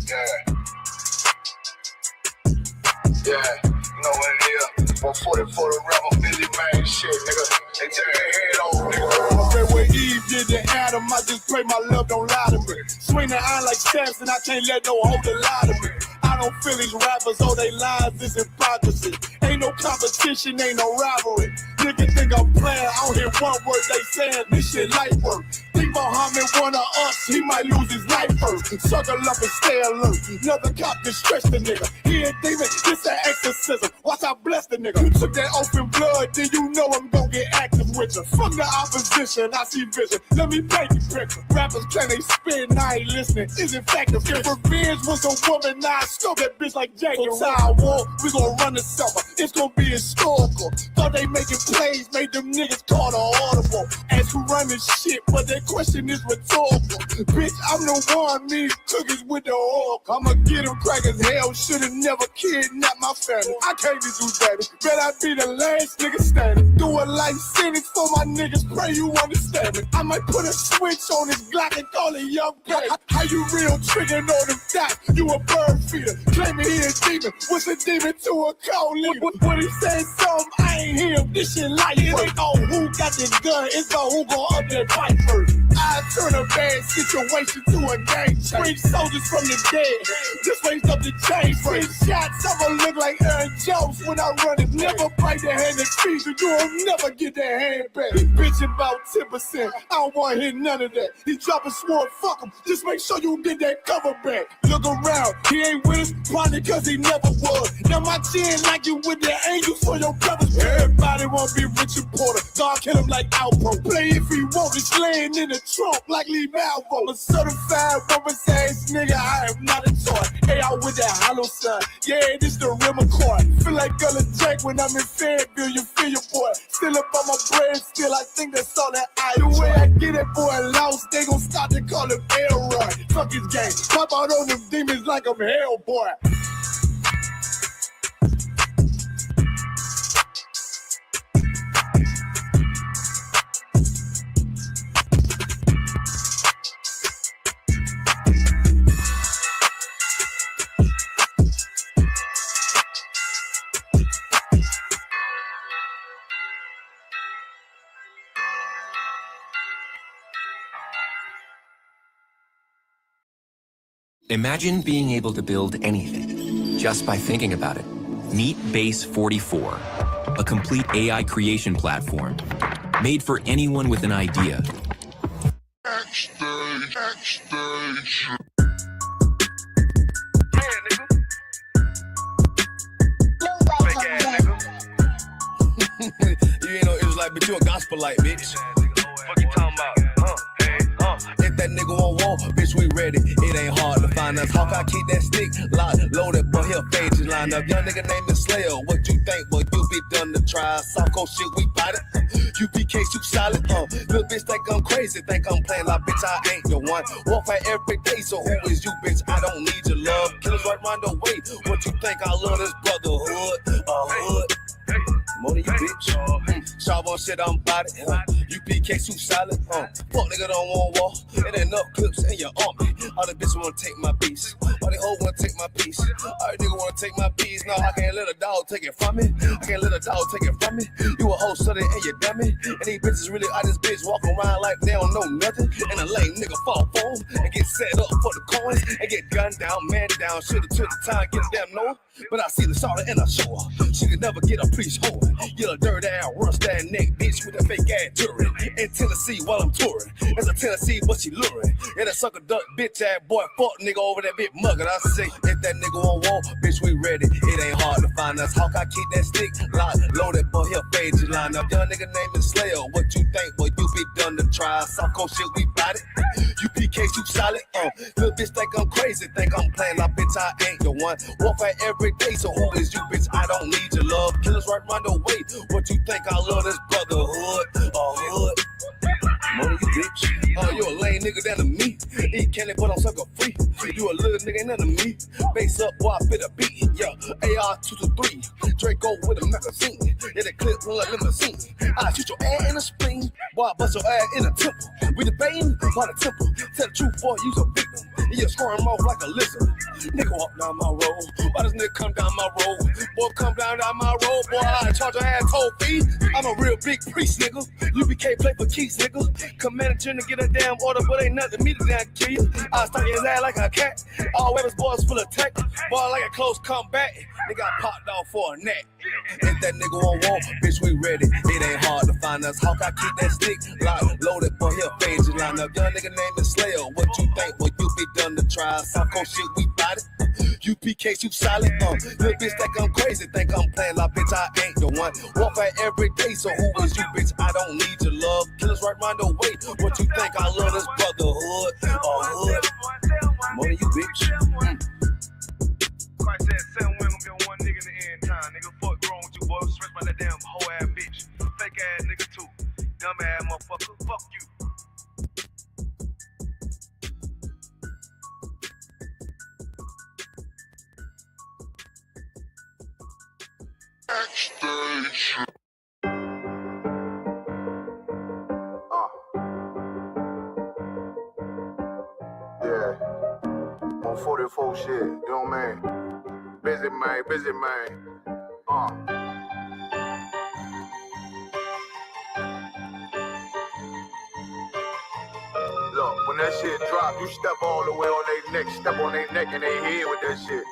Yeah. Yeah, you know what it is. 140 for the rebel, Billy man, shit, nigga. They tear their head over, nigga. I bet where Eve did to Adam, I just pray my love don't lie to me. Swing the iron like Samson, I can't let no holder lie to me. I don't feel these rappers, all they lies is hypocrisy. Ain't no competition, ain't no rivalry. Nigga think I'm playing, I don't hear one word they saying, this shit light work. Think Muhammad one of us, he might lose his life first. Circle up and stay alert. Another cop can stretch the nigga. He ain't demon, this an exorcism. Watch I bless the nigga. You took that open blood, then you know I'm gon' get active with you. Fuck the opposition, I see vision. Let me paint the picture. Rappers claim they spit and I ain't listening. Is in fact if revenge was a woman, now I scope that bitch like Jackie. From Sidewalk, we gon' run the summer. It's gon' be historical. Thought they making plays, made them niggas call the audible. As we run this shit, but that question is rhetorical. Bitch, I'm the one, me cookies with the oil. I'ma get them crackers, hell, should've never kidnapped my family. I can't be too baby, bet I be the last nigga standing. Do a life sentence for my niggas, pray you understand me. I might put a switch on this Glock and call it young baby. How you real triggering on them dots? You a bird feeder, claiming he a demon. What's a demon to a cold leader? When he said something, I ain't hear him. This shit light. It ain't on who got the gun, it's on who gon' up that fight first. I turn a bad situation to a game change. Bring soldiers from the dead, just raised up the chain. Bring shots, I'ma look like Aaron Jones when I run it. Never bite the hand that feeds you, you'll never get that hand back. He bitching about 10%, I don't wanna hear none of that. He dropping sword, fuck him, just make sure you get that cover back. Look around, he ain't with us, probably cause he never was. Now my chin like you with the angels for your brothers. Everybody wanna be Richard Porter, God kill him like Alpo. Play if he want, it's laying in the trunk like Lee Malvo. I'm a certified rubber's ass nigga, I am not a toy. Hey, I with that hollow sign, yeah, this the rim accord. Feel like Gullah Jack when I'm in Fayetteville, you feel your boy. Still up on my bread, still I think that's all that I do. The way I get it, boy, lost, they gon' start to call him Elroy. Fuck his game, pop out on them demons like I'm Hellboy. Imagine being able to build anything just by thinking about it. Meet Base 44, a complete AI creation platform made for anyone with an idea. You ain't no Israelite, but you a gospelite, bitch. Fuck you talking about? If that nigga won't walk, bitch, we ready. It ain't hard to find us. How can I keep that stick locked, loaded, but he'll fade you line up. Young nigga named the Slayer. What you think? Well, you be done to try. Soft cold shit, we bought it. UPK, you solid. Little bitch think I'm crazy. Think I'm playing like bitch, I ain't the one. Walk fight every day, so who is you, bitch? I don't need your love. Killers right round the way. What you think? I love this brotherhood. Hood. More than you, bitch. Sharp on shit, I'm body. UPK, you solid. Fuck nigga don't want war. It ain't enough clips in your army. All the bitches wanna take my piece. All the hoes wanna take my piece. All the nigga wanna take my piece. No, I can't let a dog take it from me. I can't let a dog take it from me. You a hoe study and you dummy. And these bitches really out this bitch walking around like they don't know nothing. And a lame nigga fall for them and get set up for the coins and get gunned down, man down. Shoulda took the time, get a damn no. But I see the solid and I show her. She could never get a police hoe. You a dirt ass, rust that neck bitch with a fake ass jury. In Tennessee while I'm touring. It's a Tennessee, but she luring. And a sucker duck bitch ass boy, fuck nigga over that bit muggin'. I say, if that nigga won't walk, bitch, we ready. It ain't hard to find us. How can I keep that stick locked, loaded, but he'll fade you line up. Young nigga named the Slayer. What you think? Well, you be done to try. Soft cold shit, we bout it. UPK, you solid. Little bitch think I'm crazy. Think I'm playing like bitch, I ain't the one. Walk fight every day, so who is you, bitch? I don't need your love. Killers right round the way. What you think? I love this brotherhood. Hood. More than you, bitch. You a lame nigga down to me. Eat candy, but I'm sucker free. You a little nigga, ain't nothing to me. Base up, boy, I fit a beat. Yeah, AR 223. Draco with a magazine. Yeah, the clip look like limousine. I shoot your ass in the spleen. Boy, I bust your ass in the temple. We debating by the temple. Tell the truth, boy, you's a victim. And you squirm off like a lizard. Nigga walk down my road. Why does nigga come down my road? Boy, come down my road. Boy, I charge your ass toll fee. I'm a real big priest, nigga. UBK play for keys, nigga. Commander General get a damn order, but ain't nothing me to damn kill you. I stalk his ass like a cat. All weapons, boys full of tech. Boy, like a close combat. They got popped off for a neck. If that nigga won't walk, bitch, we ready. It ain't hard to find us. Hawk, I keep that stick loaded, boy, here phase you line up. Young nigga named the Slayer. What you think? Well, you be done to try. South Coast shit, we bought it. UPK, you solid. Little bitch think I'm crazy, think I'm playing like bitch, I ain't the one. Warfare every day, so who is you, bitch? I don't need your love. Killers right round the way. What you think? I love this brotherhood or hood? More than you, bitch. Christ said 7 women gonna be one nigga in the end time. Nigga, fuck wrong with you, boy. Stress by that damn hoe ass bitch. Fake ass nigga too. Dumb ass motherfucker. Fuck you. Yeah. On 44 shit, you know what I mean? Busy man. Look, when that shit drop, you step all the way on their neck, step on their neck and their head with that shit.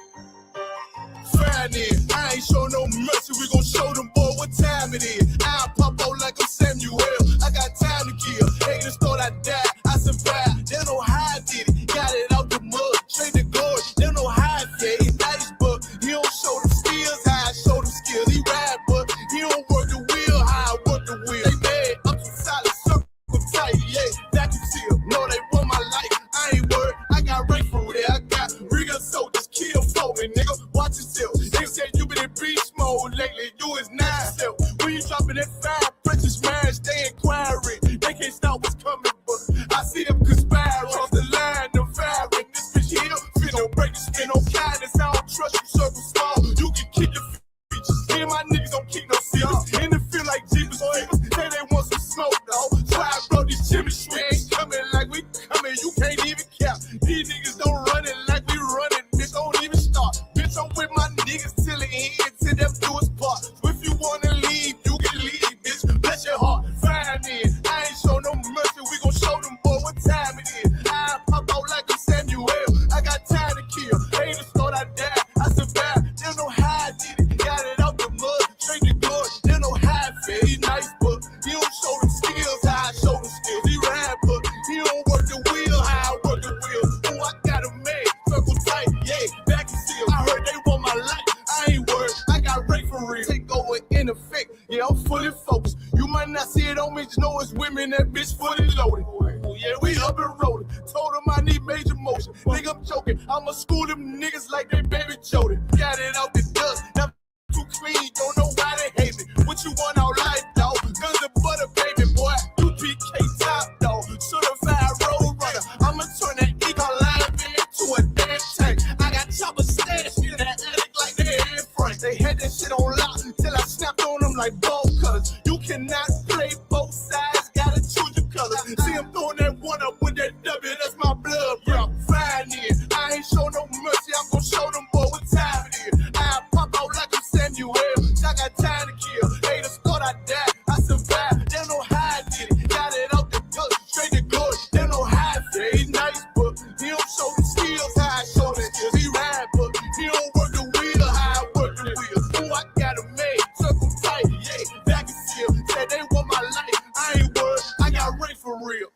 Friday, I ain't show no mercy, we gon' show them boy what time it is. I pop out like I'm Samuel, I got time to kill. Haters thought I died, I survived. They know how I did it, got it out the mud, straight to glory. They know how I did it, nice, but he don't show them skills, how I show them skills. He ride, but he don't work the wheel, how I work the wheel. They mad, I'm too solid, circle tight, yeah, vacuum seal. No, they want my life, I ain't worried. I got right through there, I got real soldiers, kill for me, nigga. Watch yourself. They said you been in beast mode lately, you is not self. When you dropping that fire, precious marriage, they inquiring. They can't stop what's coming, but I see them conspiring. Cross the line, them firing. This bitch here, finna break the spin on kindness. I don't trust you, circle small. You can kick your features. Me and my niggas don't keep no secrets. And it feel like Jeepers Creepers. Say they want some smoke, dog. So I brought these Jimmy Sweets. Coming like we coming, you can't even cap. These niggas don't run it like we running. Bitch, don't even start. Bitch, I'm with my niggas till the end, till them do us part. If you wanna leave, you can leave, bitch. Bless your heart, find it. I ain't show no mercy, we gon' show them boy what time it is. I pop out like a Samuel, I got time to kill. Haters thought I died, I survived. They don't know how I did it, got it out the mud, straight to glory. They don't know how I feel. He nice, but he don't show them skills, how I show them skills. He ride, but he don't work the wheel, how I work the wheel. Ooh, I got him made, circle tight, yeah, back and seal. I heard they want my life, I ain't worried, I got Ray for real. Take over in effect, yeah, I'm fully focused. You might not see it on me, just know it's women, that bitch fully loaded. Ooh, yeah, we up and rolling. Told them I need major motion. Nigga, I'm joking, I'ma school them niggas like they baby Jody. Got it out the dust, now too clean, don't know why they hate me. What you want out life, dog? Guns and butter, baby boy. UPK top, dog. Certified road runner. I'ma turn that eco line into a damn tank. I got chopper stash in that attic like they in front. They had that shit on lock till I snapped on them like ball cutters. You cannot play both sides, gotta choose your colors. See him throwing that one up with that W, that's my blood, bro. Fine in. I ain't show no mercy, I'm gonna show them boy what time it is. I pop out like I'm Samuel, I got time to kill. Haters thought I died, I survived. They don't know how I did it, got it out the gut, straight to glory. They don't know how I feel. He nice, but he don't show the skills, how I show the skills. He ride, but he don't work the wheel, how I work the wheel. Ooh, I got him made, circle tight, yeah, back and seal. Said they want my life, I ain't worried, I got Ray for real.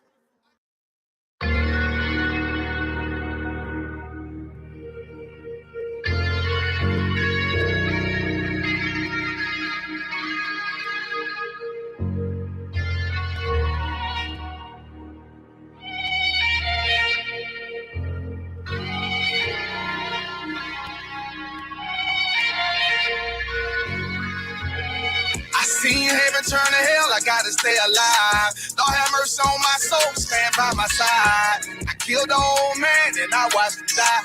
Seen heaven turn to hell, I gotta stay alive. Lord have mercy on my soul, stand by my side. I killed the old man and I watched him die.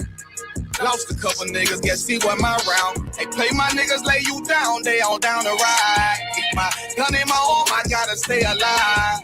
Lost a couple niggas, guess he wasn't my round. Hey, play my niggas, lay you down, they all down the ride. Keep my gun in my arm, I gotta stay alive.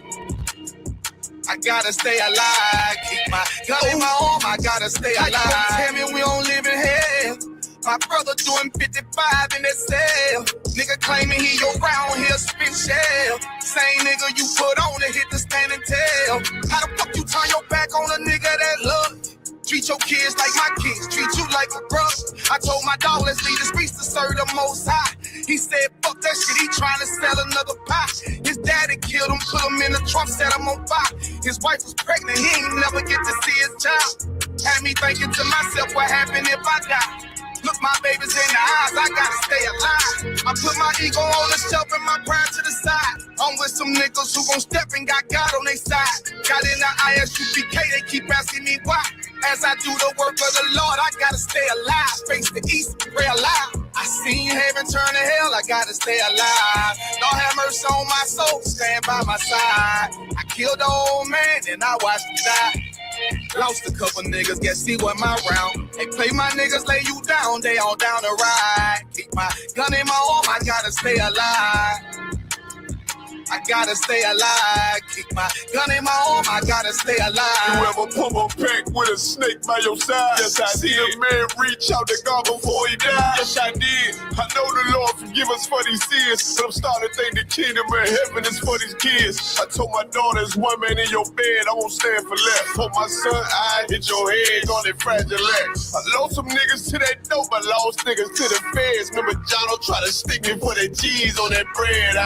I gotta stay alive. Keep my gun in my arm, I gotta stay alive. Tell me we don't live in hell. My brother doing 55 in that cell. Nigga claiming he your round here spit shell. Same nigga you put on to hit the stand and tell. How the fuck you turn your back on a nigga that love? Treat your kids like my kids, treat you like a brother. I told my dog, let's leave the streets to serve the most high. He said, fuck that shit, he trying to sell another pie. His daddy killed him, put him in the trunk, set him on fire. His wife was pregnant, he ain't never get to see his child. Had me thinking to myself, what happened if I die? Look my babies in the eyes, I gotta stay alive. I put my ego on the shelf and my pride to the side. I'm with some niggas who gon' step and got God on their side. Got in the ISUPK, they keep asking me why. As I do the work of the Lord, I gotta stay alive. Face the east, pray alive. I seen heaven turn to hell, I gotta stay alive. Lord have mercy on my soul, stand by my side. I killed the old man and I watched him die. Lost a couple niggas, guess he wasn't my round. Hey, play my niggas, lay you down, they all down the ride. Keep my gun in my arm, I gotta stay alive. I gotta stay alive. Keep my gun in my arm, I gotta stay alive. You ever pump a pack with a snake by your side? Yes, I did. See a man reach out to God before he died? Yes, I did. I know the Lord forgive us for these sins, but I'm starting to think the kingdom of heaven is for these kids. I told my daughter, there's one man in your bed, I won't stand for less. For my son, I hit your head on that fragile legs. I lost some niggas to that dope, I lost niggas to the feds. Remember Jono tried to stick me for that cheese on that bread,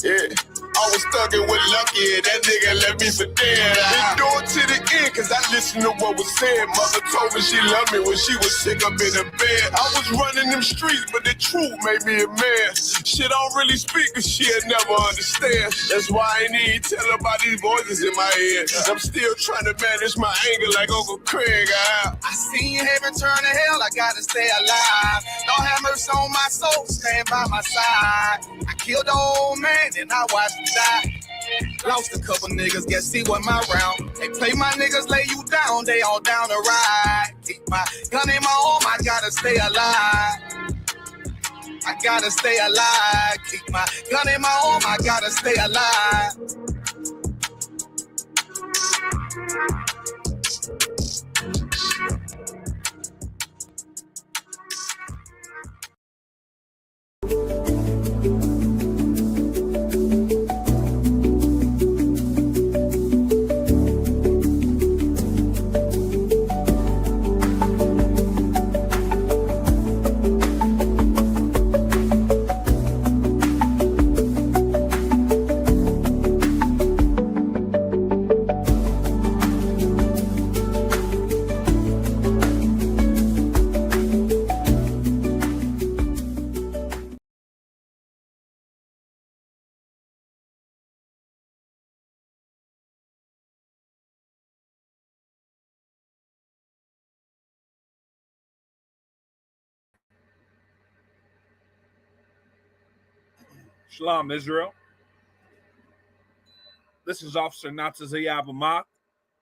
yeah, I was thugging with Lucky and that nigga left me for dead. Endured to the end cause I listened to what was said. Mother told me she loved me when she was sick up in the bed. I was running them streets but the truth made me a man. Shit I don't really speak cause she'll never understand. That's why I ain't even tell her about these voices in my head. I'm still trying to manage my anger like Uncle Craig. I seen heaven turn to hell, I gotta stay alive. Don't have mercy on my soul, stand by my side. I killed the old man and I watched him die. Lost a couple niggas, guess he wasn't my round. Hey, play my niggas, lay you down, they all down the ride. Keep my gun in my arm, I gotta stay alive. I gotta stay alive. Keep my gun in my arm, I gotta stay alive. Shalom, Israel. This is Officer Natazaya Abamak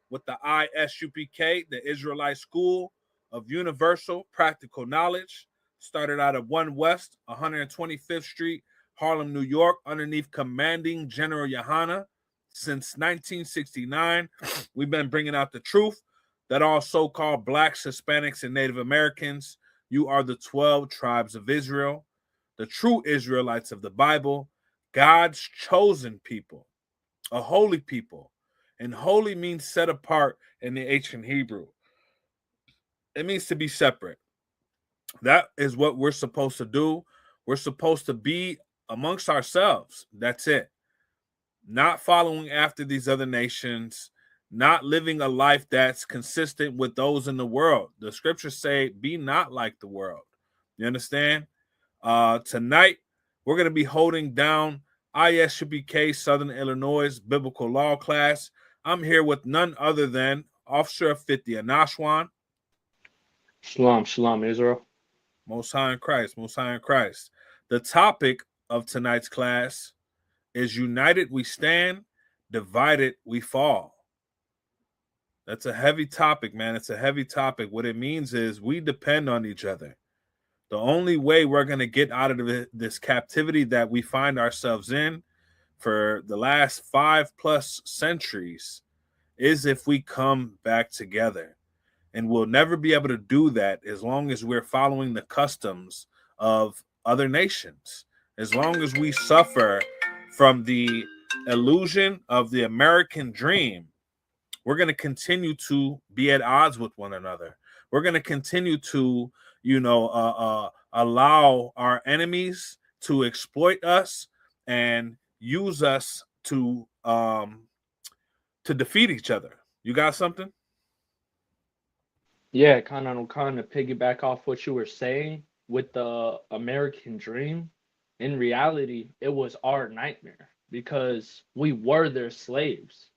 with the ISUPK, the Israelite School of Universal Practical Knowledge. Started out at 1 West, 125th Street, Harlem, New York, underneath Commanding General Yohana. Since 1969, we've been bringing out the truth that all so-called Blacks, Hispanics, and Native Americans, you are the 12 tribes of Israel, the true Israelites of the Bible, God's chosen people, a holy people. And holy means set apart in the ancient Hebrew. It means to be separate. That is what we're supposed to do. We're supposed to be amongst ourselves. That's it. Not following after these other nations, not living a life that's consistent with those in the world. The scriptures say, be not like the world. You understand? Tonight, we're going to be holding down ISUPK Southern Illinois Biblical Law class. I'm here with none other than Officer of 50, Anashwan. Shalom, shalom, Israel. Most High in Christ, Most High in Christ. The topic of tonight's class is United we stand, divided we fall. That's a heavy topic, man. It's a heavy topic. What it means is we depend on each other. The only way we're going to get out of this captivity that we find ourselves in for the last 5+ centuries is if we come back together. And we'll never be able to do that as long as we're following the customs of other nations. As long as we suffer from the illusion of the American dream, we're going to continue to be at odds with one another. We're going to continue to, allow our enemies to exploit us and use us to defeat each other. You got something? Yeah, kind of piggyback off what you were saying with the American dream. In reality, it was our nightmare because we were their slaves.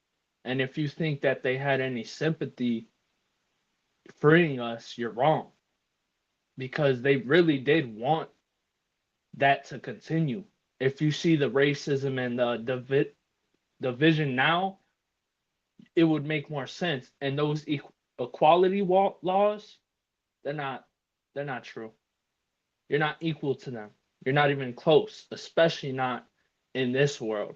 And if you think that they had any sympathy freeing us, you're wrong. Because they really did want that to continue. If you see the racism and the division now, it would make more sense. And those equality laws, they're not true. You're not equal to them. You're not even close, especially not in this world.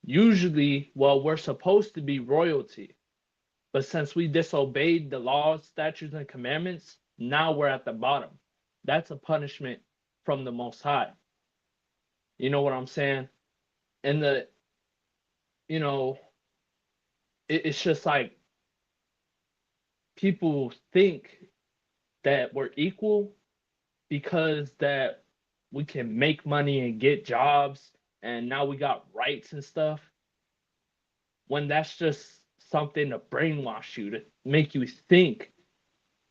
Usually, well, we're supposed to be royalty, but since we disobeyed the laws, statutes, and commandments, now we're at the bottom. That's a punishment from the Most High. You know what I'm saying? And it's just like people think that we're equal because that we can make money and get jobs and now we got rights and stuff, when that's just something to brainwash you, to make you think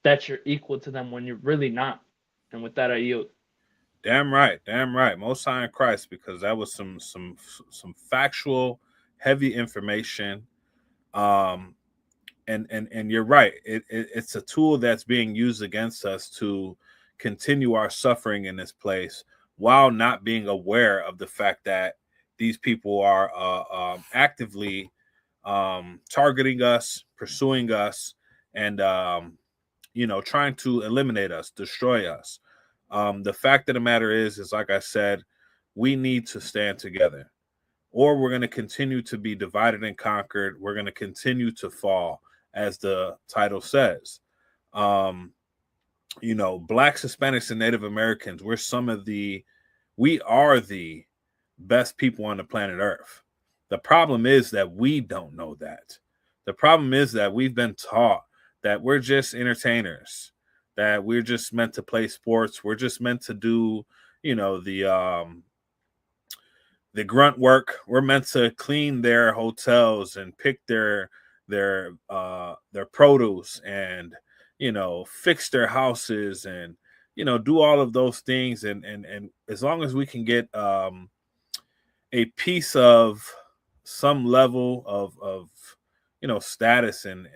that you're equal to them when you're really not. And with that, I yield. Damn right. Most High in Christ, because that was some factual, heavy information. And you're right. It's a tool that's being used against us to continue our suffering in this place while not being aware of the fact that these people are actively targeting us, pursuing us, and trying to eliminate us, destroy us. The fact of the matter is like I said, we need to stand together, or we're going to continue to be divided and conquered. We're going to continue to fall, as the title says. Blacks, Hispanics, and Native Americans, we are the best people on the planet Earth. The problem is that we don't know that. The problem is that we've been taught that we're just entertainers, that we're just meant to play sports. We're just meant to do, the grunt work. We're meant to clean their hotels and pick their produce and, fix their houses and, do all of those things. And as long as we can get a piece of some level of status and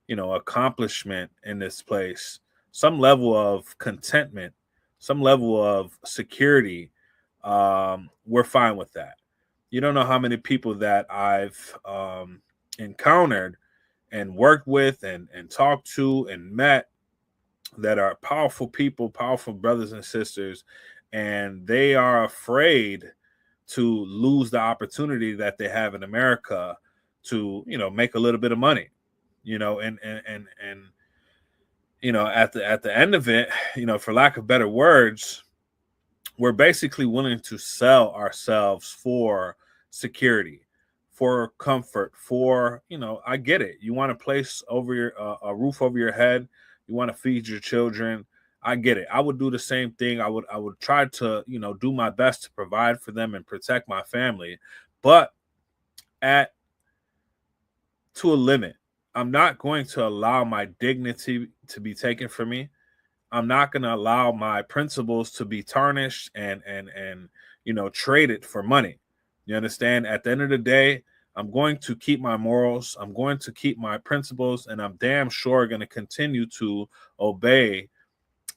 accomplishment in this place, some level of contentment, some level of security, we're fine with that. You don't know how many people that I've encountered and worked with and talked to and met that are powerful people, powerful brothers and sisters, and they are afraid to lose the opportunity that they have in America to, make a little bit of money, and at the end of it, for lack of better words, we're basically willing to sell ourselves for security, for comfort, for, I get it. You want a place over a roof over your head. You want to feed your children. I get it. I would do the same thing. I would try to, do my best to provide for them and protect my family, but to a limit. I'm not going to allow my dignity to be taken from me. I'm not going to allow my principles to be tarnished and traded for money. You understand? At the end of the day, I'm going to keep my morals. I'm going to keep my principles, and I'm damn sure going to continue to obey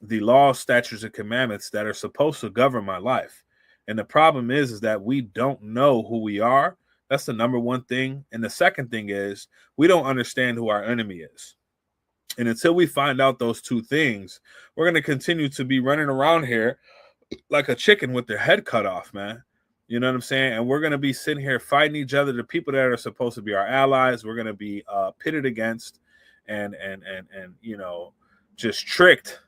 the laws, statutes, and commandments that are supposed to govern my life. And the problem is that we don't know who we are. That's the number one thing. And the second thing is we don't understand who our enemy is. And until we find out those two things, we're going to continue to be running around here like a chicken with their head cut off, man. You know what I'm saying? And we're going to be sitting here fighting each other. The people that are supposed to be our allies, we're going to be pitted against and you know, just tricked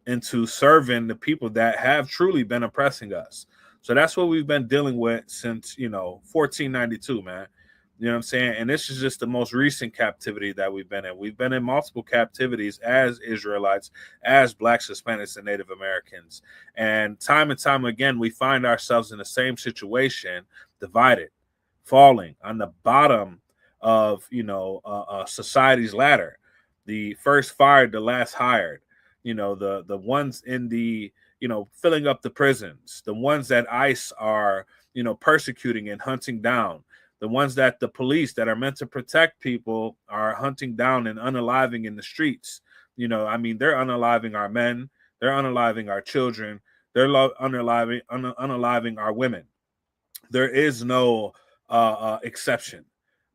into serving the people that have truly been oppressing us. So that's what we've been dealing with since, you know, 1492, man. You know what I'm saying? And this is just the most recent captivity that we've been in. We've been in multiple captivities as Israelites, as Blacks, Hispanics, and Native Americans. And time again, we find ourselves in the same situation, divided, falling on the bottom of, you know, society's ladder. The first fired, the last hired. You know, the ones in the, you know, filling up the prisons, the ones that ICE are, you know, persecuting and hunting down, the ones that the police that are meant to protect people are hunting down and unaliving in the streets. You know, I mean, they're unaliving our men, they're unaliving our children, they're unaliving our women. There is no exception.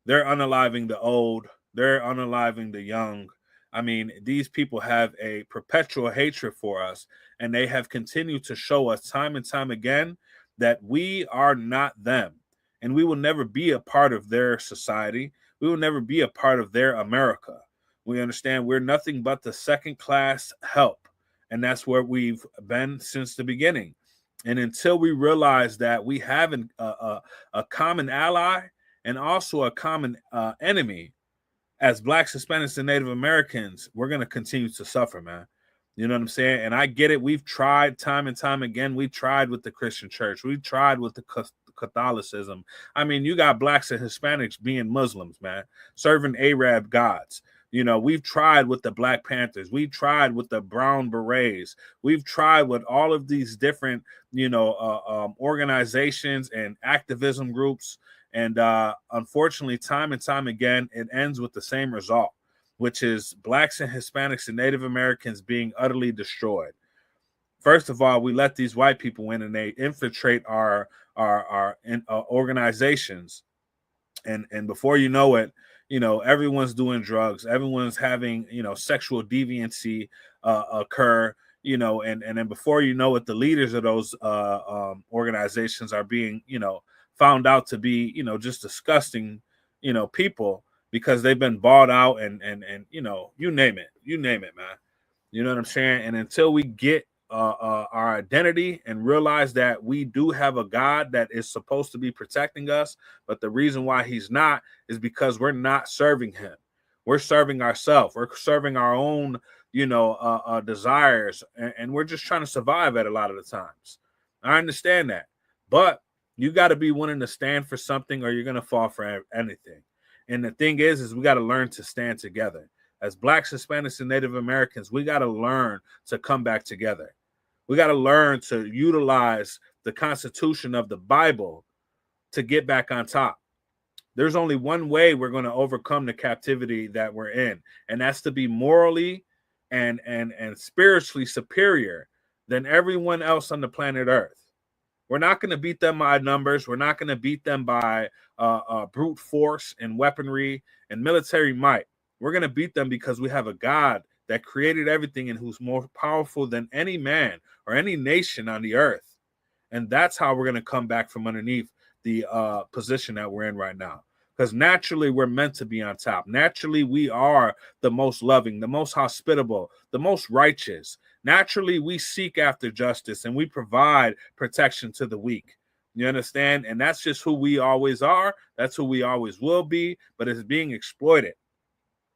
They're unaliving the old, they're unaliving the young. I mean, these people have a perpetual hatred for us, and they have continued to show us time and time again that we are not them, and we will never be a part of their society. We will never be a part of their America. We understand we're nothing but the second-class help, and that's where we've been since the beginning. And until we realize that we have a common ally and also a common enemy, as Blacks, Hispanics, and Native Americans, we're going to continue to suffer, man. You know what I'm saying? And I get it. We've tried time and time again. We tried with the Christian church. We tried with the Catholicism. I mean, you got Blacks and Hispanics being Muslims, man, serving Arab gods. You know, we've tried with the Black Panthers. We've tried with the Brown Berets. We've tried with all of these different, you know, organizations and activism groups. And unfortunately, time and time again, it ends with the same result, which is Blacks and Hispanics and Native Americans being utterly destroyed. First of all, we let these white people in and they infiltrate our organizations. And before you know it, you know, everyone's doing drugs. Everyone's having, you know, sexual deviancy occur, you know, and then before you know it, the leaders of those organizations are being, you know, found out to be, you know, just disgusting, you know, people because they've been bought out and you know, you name it, man. You know what I'm saying? And until we get our identity and realize that we do have a God that is supposed to be protecting us, but the reason why he's not is because we're not serving him. We're serving ourselves. We're serving our own, you know, desires, and we're just trying to survive at a lot of the times. I understand that, but you got to be willing to stand for something or you're going to fall for anything. And the thing is we got to learn to stand together. As Blacks, Hispanics, and Native Americans, we got to learn to come back together. We got to learn to utilize the Constitution of the Bible to get back on top. There's only one way we're going to overcome the captivity that we're in, and that's to be morally and spiritually superior than everyone else on the planet Earth. We're not going to beat them by numbers. We're not going to beat them by brute force and weaponry and military might. We're going to beat them because we have a God that created everything and who's more powerful than any man or any nation on the earth. And that's how we're going to come back from underneath the position that we're in right now. Because naturally, we're meant to be on top. Naturally, we are the most loving, the most hospitable, the most righteous. Naturally, we seek after justice and we provide protection to the weak. You understand? And that's just who we always are. That's who we always will be, but it's being exploited.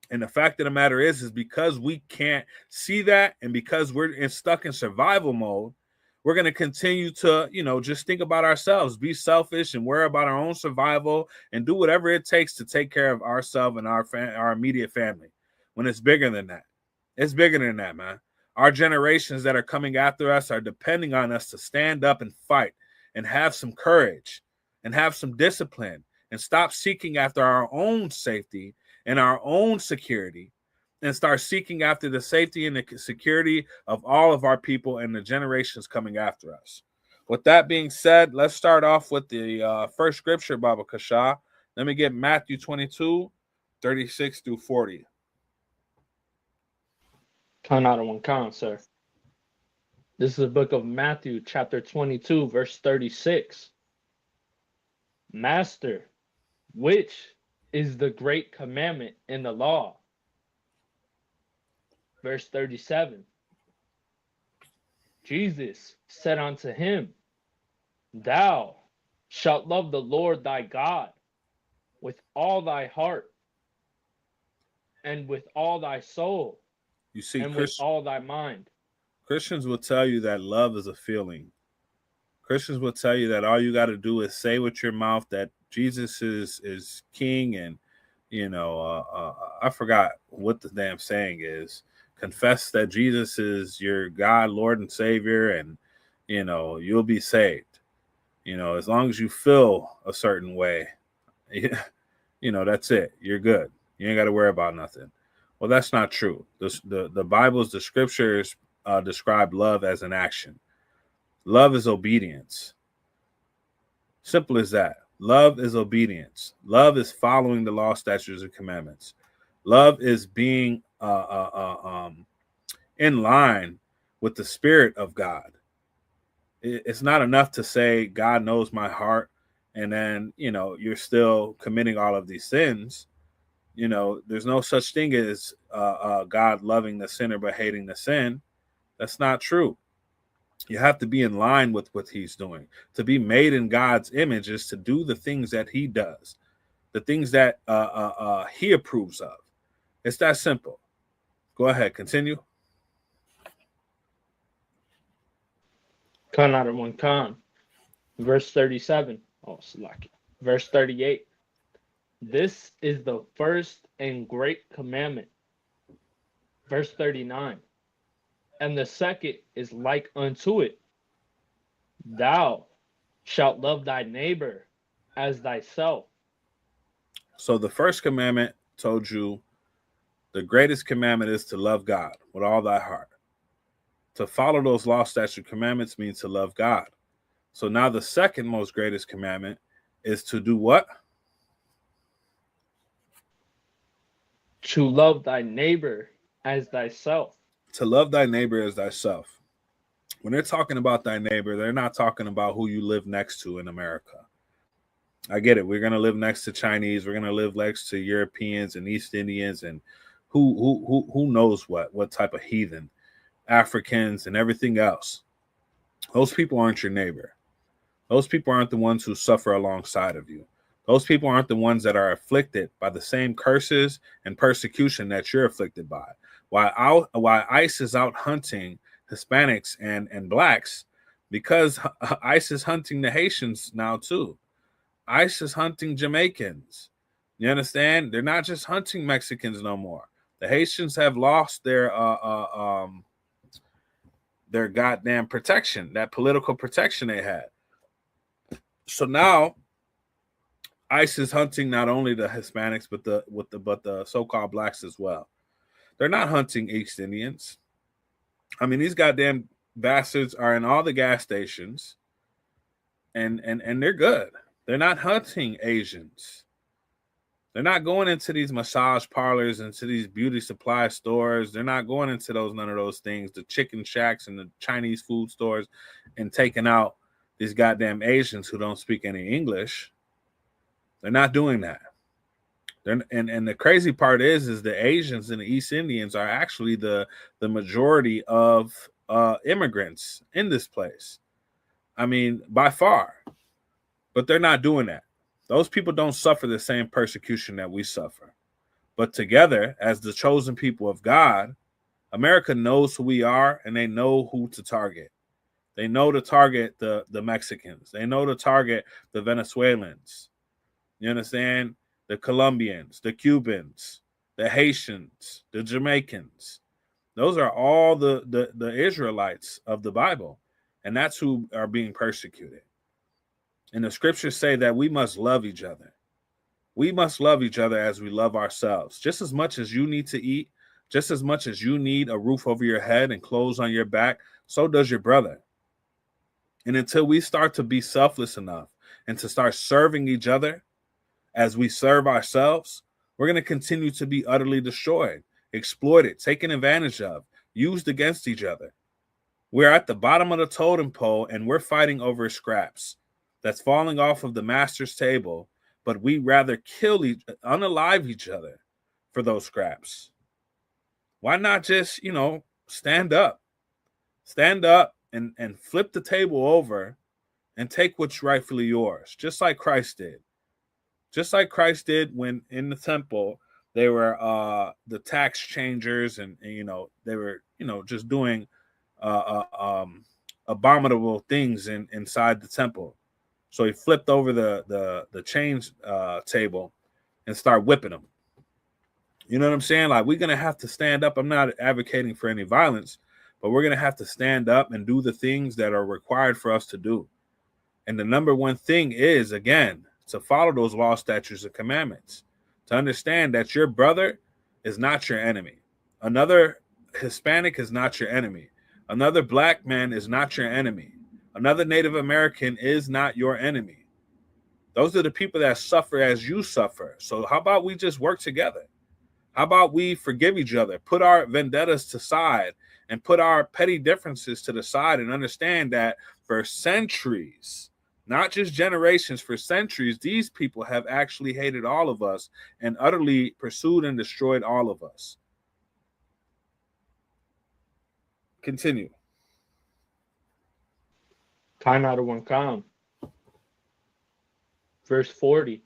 And the fact of the matter is because we can't see that and because we're stuck in survival mode, we're going to continue to, you know, just think about ourselves, be selfish and worry about our own survival and do whatever it takes to take care of ourselves and our immediate family. When it's bigger than that. It's bigger than that, man. Our generations that are coming after us are depending on us to stand up and fight and have some courage and have some discipline and stop seeking after our own safety and our own security and start seeking after the safety and the security of all of our people and the generations coming after us. With that being said, let's start off with the first scripture, Baba Kasha. Let me get Matthew 22, 36 through 40. Count out of one count, sir. This is the book of Matthew, chapter 22, verse 36. Master, which is the great commandment in the law? Verse 37. Jesus said unto him, Thou shalt love the Lord thy God with all thy heart, and with all thy soul, You see, and with all thy mind. Christians will tell you that love is a feeling. Christians will tell you that all you got to do is say with your mouth that Jesus is king, and I forgot what the damn saying is. Confess that Jesus is your God, Lord, and Savior, and you'll be saved. As long as you feel a certain way, that's it. You're good. You ain't got to worry about nothing. Well, that's not true. The Bible's, the scriptures describe love as an action. Love is obedience. Simple as that. Love is obedience. Love is following the law, statutes, and commandments. Love is being in line with the Spirit of God. It's not enough to say God knows my heart, and then you're still committing all of these sins. There's no such thing as God loving the sinner but hating the sin. That's not true. You have to be in line with what he's doing. To be made in God's image is to do the things that he does, the things that he approves of. It's that simple. Go ahead, continue. Count out of one count. Verse 37. Oh, Salaki. Verse 38. This is the first and great commandment. Verse 39. And the second is like unto it. Thou shalt love thy neighbor as thyself. So the first commandment told you the greatest commandment is to love God with all thy heart. To follow those law, statute, commandments means to love God. So now the second most greatest commandment is to do what? To love thy neighbor as thyself. To love thy neighbor as thyself. When they're talking about thy neighbor, they're not talking about who you live next to in America. I get it. We're going to live next to Chinese. We're going to live next to Europeans and East Indians and who knows what type of heathen, Africans and everything else. Those people aren't your neighbor. Those people aren't the ones who suffer alongside of you. Those people aren't the ones that are afflicted by the same curses and persecution that you're afflicted by. While ICE is out hunting Hispanics and blacks, because ICE is hunting the Haitians now too. ICE is hunting Jamaicans. You understand? They're not just hunting Mexicans no more. The Haitians have lost their goddamn protection, that political protection they had. So now ICE is hunting not only the Hispanics but the so-called blacks as well. They're not hunting East Indians. I mean, these goddamn bastards are in all the gas stations, and they're good. They're not hunting Asians. They're not going into these massage parlors, into these beauty supply stores. They're not going into none of those things, the chicken shacks and the Chinese food stores, and taking out these goddamn Asians who don't speak any English. They're not doing that. And the crazy part is the Asians and the East Indians are actually the majority of immigrants in this place. I mean, by far. But they're not doing that. Those people don't suffer the same persecution that we suffer. But together, as the chosen people of God, America knows who we are, and they know who to target. They know to target the Mexicans. They know to target the Venezuelans. You understand? The Colombians, the Cubans, the Haitians, the Jamaicans. Those are all the Israelites of the Bible. And that's who are being persecuted. And the scriptures say that we must love each other. We must love each other as we love ourselves. Just as much as you need to eat, just as much as you need a roof over your head and clothes on your back, so does your brother. And until we start to be selfless enough and to start serving each other as we serve ourselves, we're going to continue to be utterly destroyed, exploited, taken advantage of, used against each other. We're at the bottom of the totem pole and we're fighting over scraps that's falling off of the master's table, but we rather unalive each other for those scraps. Why not just, stand up and flip the table over and take what's rightfully yours, just like Christ did. Just like Christ did when in the temple, they were the tax changers and they were, just doing abominable things inside the temple. So he flipped over the change table and started whipping them. You know what I'm saying? Like, we're going to have to stand up. I'm not advocating for any violence, but we're going to have to stand up and do the things that are required for us to do. And the number one thing is, again, to follow those laws, statutes, and commandments, to understand that your brother is not your enemy. Another Hispanic is not your enemy. Another black man is not your enemy. Another Native American is not your enemy. Those are the people that suffer as you suffer. So how about we just work together? How about we forgive each other, put our vendettas to side, and put our petty differences to the side and understand that for centuries, not just generations, for centuries, these people have actually hated all of us and utterly pursued and destroyed all of us. Continue. Kind out of one count. Verse 40.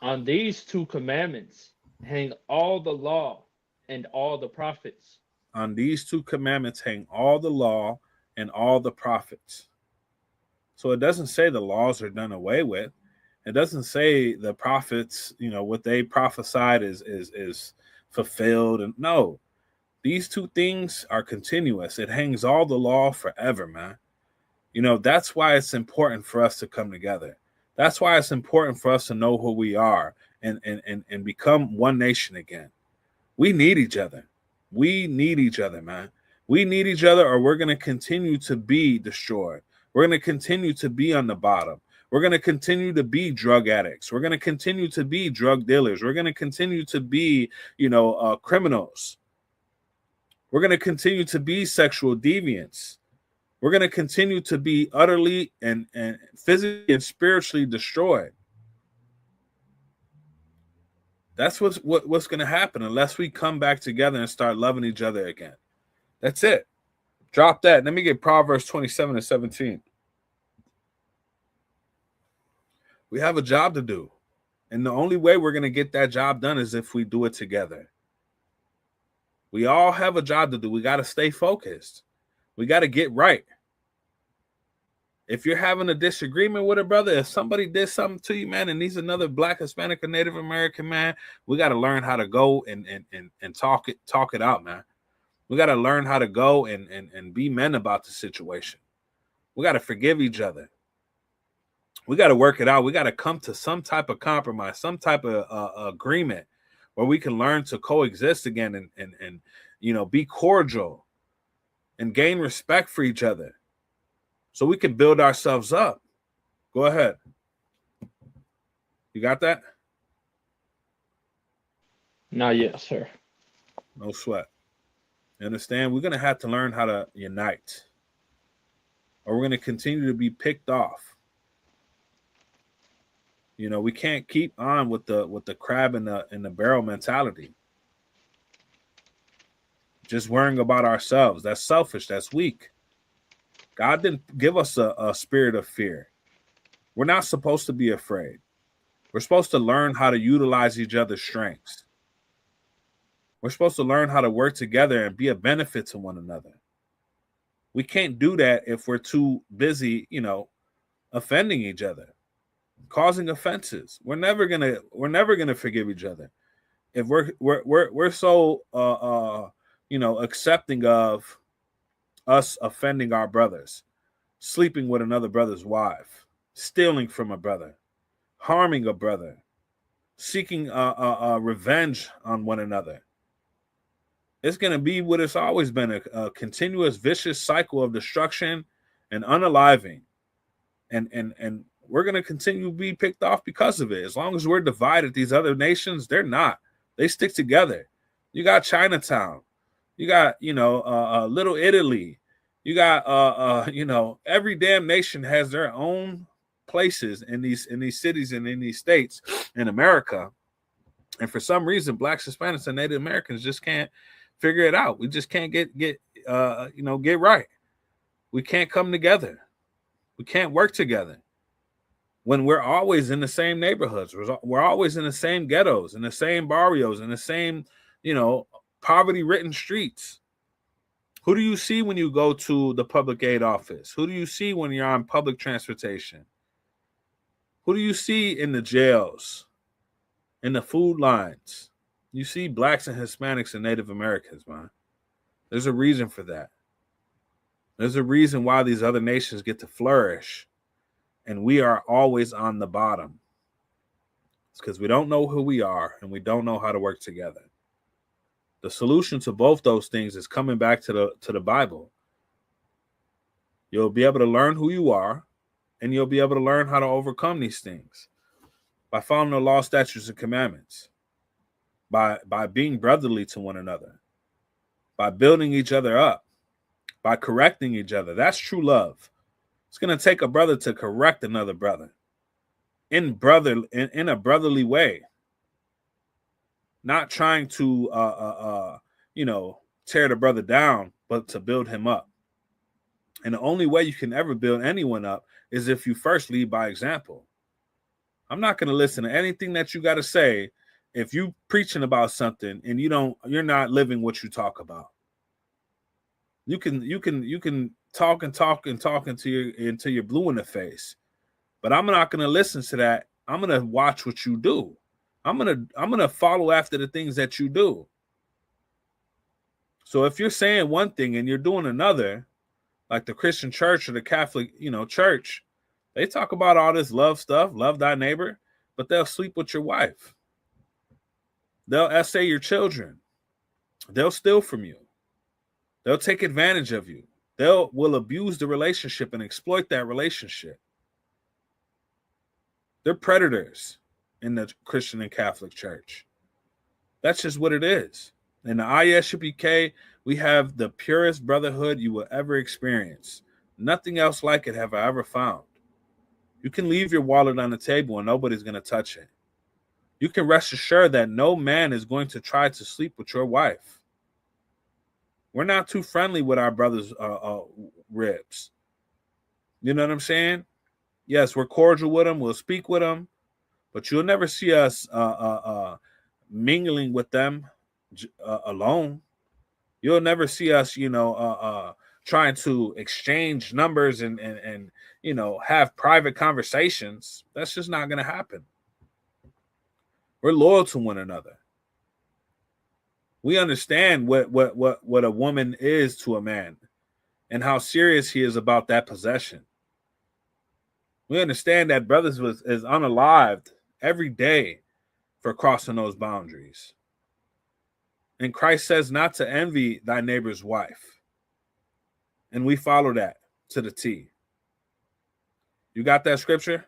On these two commandments hang all the law and all the prophets. On these two commandments hang all the law and all the prophets. So it doesn't say the laws are done away with. It doesn't say the prophets, what they prophesied is fulfilled. And no, these two things are continuous. It hangs all the law forever, man. That's why it's important for us to come together. That's why it's important for us to know who we are and become one nation again. We need each other. We need each other, man. We need each other, or we're going to continue to be destroyed. We're going to continue to be on the bottom. We're going to continue to be drug addicts. We're going to continue to be drug dealers. We're going to continue to be, criminals. We're going to continue to be sexual deviants. We're going to continue to be utterly and physically and spiritually destroyed. That's what's going to happen unless we come back together and start loving each other again. That's it. Drop that. Let me get Proverbs 27 and 17. We have a job to do. And the only way we're going to get that job done is if we do it together. We all have a job to do. We got to stay focused. We got to get right. If you're having a disagreement with a brother, if somebody did something to you, man, and he's another Black, Hispanic, or Native American, man, we got to learn how to go and talk it out, man. We got to learn how to go and be men about the situation. We got to forgive each other. We got to work it out. We got to come to some type of compromise, some type of agreement where we can learn to coexist again and be cordial and gain respect for each other so we can build ourselves up. Go ahead. You got that? Not yet, sir. No sweat. You understand? We're going to have to learn how to unite, or we're going to continue to be picked off. We can't keep on with the crab in the barrel mentality. Just worrying about ourselves. That's selfish. That's weak. God didn't give us a spirit of fear. We're not supposed to be afraid. We're supposed to learn how to utilize each other's strengths. We're supposed to learn how to work together and be a benefit to one another. We can't do that if we're too busy, offending each other, causing offenses. We're never gonna forgive each other if we're so accepting of us offending our brothers, sleeping with another brother's wife, stealing from a brother, harming a brother, seeking revenge on one another. It's going to be what it's always been, a continuous vicious cycle of destruction and unaliving. And we're going to continue to be picked off because of it. As long as we're divided, these other nations, they're not. They stick together. You got Chinatown. You got, Little Italy. You got, every damn nation has their own places in these cities and in these states in America. And for some reason, Blacks, Hispanics, and Native Americans just can't figure it out. We just can't get right. We can't come together. We can't work together when we're always in the same neighborhoods. We're always in the same ghettos, in the same barrios, in the same, poverty-ridden streets. Who do you see when you go to the public aid office? Who do you see when you're on public transportation? Who do you see in the jails, in the food lines? You see Blacks and Hispanics and Native Americans, man. There's a reason for that. There's a reason why these other nations get to flourish and we are always on the bottom. It's because we don't know who we are and we don't know how to work together. The solution to both those things is coming back to the Bible. You'll be able to learn who you are, and you'll be able to learn how to overcome these things by following the law, statutes, and commandments, by being brotherly to one another, by building each other up, by correcting each other. That's true love. It's going to take a brother to correct another brother in a brotherly way. Not trying to, tear the brother down, but to build him up. And the only way you can ever build anyone up is if you first lead by example. I'm not going to listen to anything that you got to say if you preaching about something and you're not living what you talk about. You can talk until you're blue in the face, but I'm not going to listen to that. I'm going to watch what you do. I'm gonna follow after the things that you do. So if you're saying one thing and you're doing another, like the Christian church or the Catholic, church, they talk about all this love stuff, love thy neighbor, but they'll sleep with your wife. They'll essay your children. They'll steal from you. They'll take advantage of you. Will abuse the relationship and exploit that relationship. They're predators in the Christian and Catholic church. That's just what it is. In the ISUPK, we have the purest brotherhood you will ever experience. Nothing else like it have I ever found. You can leave your wallet on the table and nobody's going to touch it. You can rest assured that no man is going to try to sleep with your wife. We're not too friendly with our brothers' ribs. You know what I'm saying? Yes, we're cordial with them. We'll speak with them. But you'll never see us mingling with them alone. You'll never see us, trying to exchange numbers and have private conversations. That's just not going to happen. We're loyal to one another. We understand what a woman is to a man and how serious he is about that possession. We understand that brothers is unalived every day for crossing those boundaries. And Christ says not to envy thy neighbor's wife. And we follow that to the T. You got that scripture?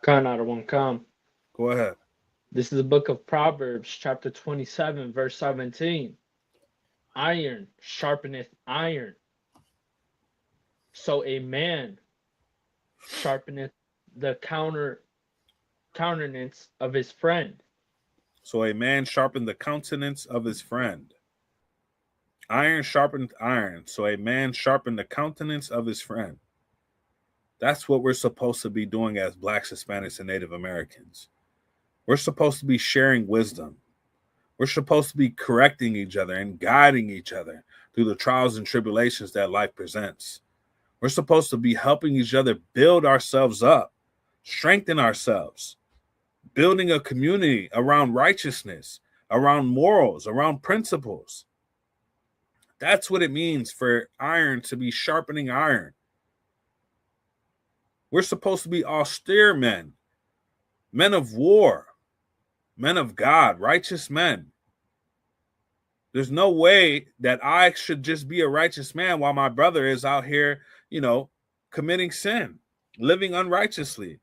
Khan out of one come. Go ahead. This is the book of Proverbs, chapter 27, verse 17. Iron sharpeneth iron. So a man sharpeneth the countenance of his friend. So a man sharpened the countenance of his friend. Iron sharpened iron. So a man sharpened the countenance of his friend. That's what we're supposed to be doing as Blacks, Hispanics, and Native Americans. We're supposed to be sharing wisdom. We're supposed to be correcting each other and guiding each other through the trials and tribulations that life presents. We're supposed to be helping each other build ourselves up, strengthen ourselves, building a community around righteousness, around morals, around principles. That's what it means for iron to be sharpening iron. We're supposed to be austere men, men of war, men of God, righteous men. There's no way that I should just be a righteous man while my brother is out here, committing sin, living unrighteously.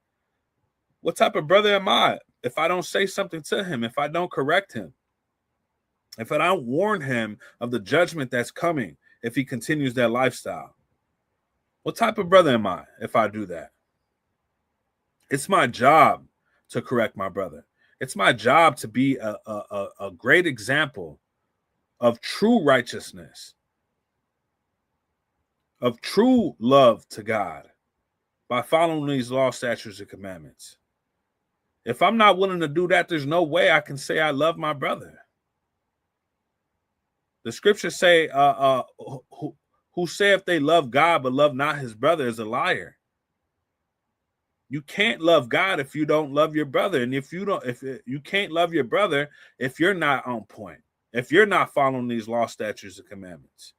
What type of brother am I if I don't say something to him, if I don't correct him, if I don't warn him of the judgment that's coming if he continues that lifestyle? What type of brother am I if I do that? It's my job to correct my brother. It's my job to be a great example of true righteousness, of true love to God by following these law, statutes, and commandments. If I'm not willing to do that, there's no way I can say I love my brother. The scriptures say, who say if they love God but love not his brother is a liar. You can't love God if you don't love your brother. And if you can't love your brother if you're not on point, if you're not following these law, statutes, and commandments,